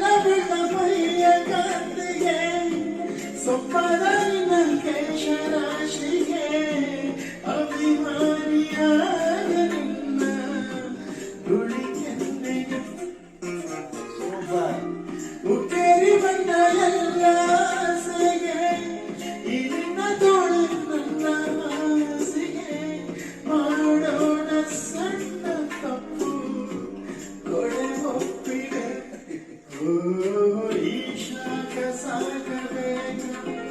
ಮೈಯ ಕಾಂತಿಗೆ ಸೊಪ್ಪದ ಕೇಶರಾಶಿಗೆ ಅಭಿಮಾನಿಯಾದ ನಿನ್ನ ನುಡಿಕೆಂದಿಗೆ ಉತ್ತೇರಿ ಬಂದ ಎಲ್ಲ ಆಸೆಗೆ ಈ ನಿನ್ನ ತೋಳು ನನ್ನ ಆಸೆಗೆ ಮಾಡೋಣ ಸಣ್ಣ ತಪ್ಪು ಕೊಡೆ ಒಪ್ಪಿಗೆ ಈ ಶಾಖ ಸಾಗಬೇಕು